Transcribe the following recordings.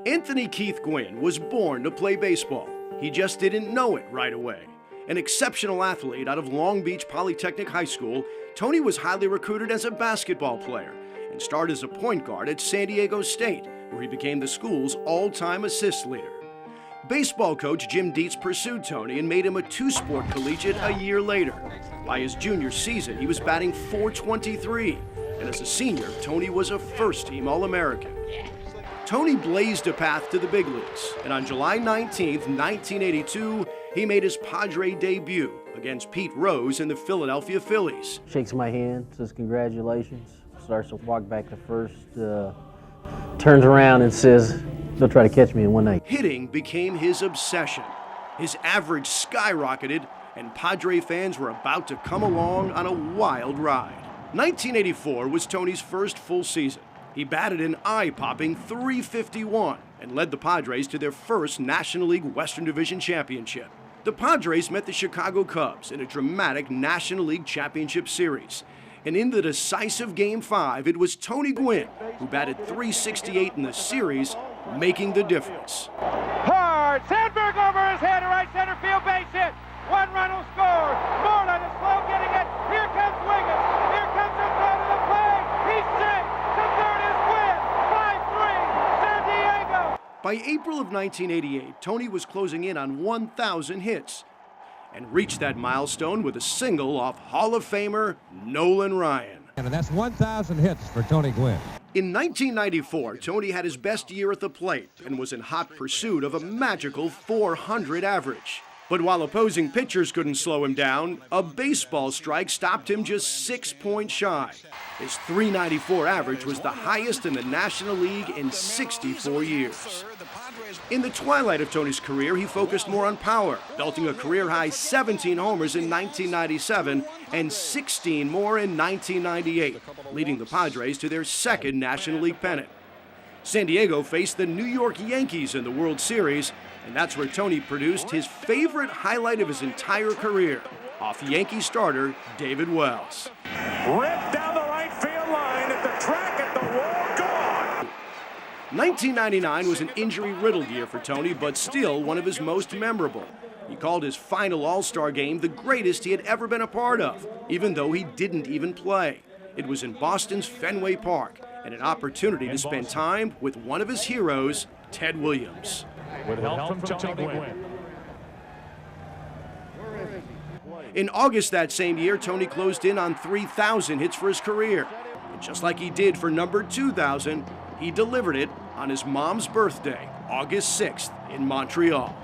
Anthony Keith Gwynn was born to play baseball. He just didn't know it right away. An exceptional athlete out of Long Beach Polytechnic High School, Tony was highly recruited as a basketball player and started as a point guard at San Diego State, where he became the school's all-time assist leader. Baseball coach Jim Dietz pursued Tony and made him a two-sport collegiate a year later. By his junior season, he was batting .423, and as a senior, Tony was a first-team All-American. Tony blazed a path to the big leagues, and on July 19, 1982, he made his Padre debut against Pete Rose and the Philadelphia Phillies. Shakes my hand, says congratulations, starts to walk back to first, turns around and says, they'll try to catch me in one night. Hitting became his obsession. His average skyrocketed, and Padre fans were about to come along on a wild ride. 1984 was Tony's first full season. He batted an eye-popping .351 and led the Padres to their first National League Western Division championship. The Padres met the Chicago Cubs in a dramatic National League Championship Series. And in the decisive Game 5, it was Tony Gwynn who batted .368 in the series, making the difference. Hard, Sandberg over his head, a right center field base hit. One run will score. Moreland is slow getting it. Here comes Wiggins. Here comes the throw to the plate. He's safe. The third is Gwynn. 5-3, San Diego. By April of 1988, Tony was closing in on 1,000 hits and reached that milestone with a single off Hall of Famer Nolan Ryan. And that's 1,000 hits for Tony Gwynn. In 1994, Tony had his best year at the plate and was in hot pursuit of a magical .400 average. But while opposing pitchers couldn't slow him down, a baseball strike stopped him just 6 points shy. His .394 average was the highest in the National League in 64 years. In the twilight of Tony's career, he focused more on power, belting a career-high 17 homers in 1997 and 16 more in 1998, leading the Padres to their second National League pennant. San Diego faced the New York Yankees in the World Series, and that's where Tony produced his favorite highlight of his entire career, off Yankee starter David Wells. Ripped down the right field line at the track at the wall, gone! 1999 was an injury-riddled year for Tony, but still one of his most memorable. He called his final All-Star game the greatest he had ever been a part of, even though he didn't even play. It was in Boston's Fenway Park, and an opportunity to spend time with one of his heroes, Ted Williams. With help from Tony Gwynn. In August that same year, Tony closed in on 3,000 hits for his career. And just like he did for number 2,000, he delivered it on his mom's birthday, August 6th, in Montreal.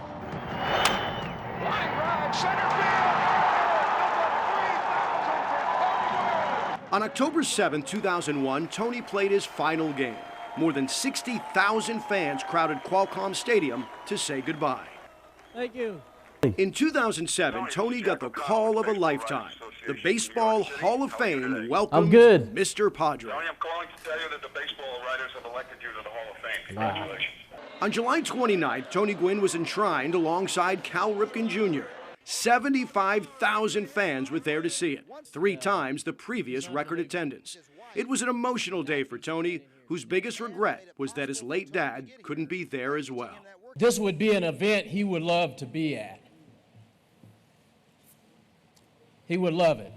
On October 7, 2001, Tony played his final game. More than 60,000 fans crowded Qualcomm Stadium to say goodbye. Thank you. In 2007, Tony got the call of a lifetime. The Baseball Hall of Fame welcomed Mr. Padre. Tony, I'm calling to tell you that the baseball writers have elected you to the Hall of Fame. Congratulations. On July 29th, Tony Gwynn was enshrined alongside Cal Ripken Jr. 75,000 fans were there to see it, 3 times the previous record attendance. It was an emotional day for Tony, whose biggest regret was that his late dad couldn't be there as well. This would be an event he would love to be at. He would love it.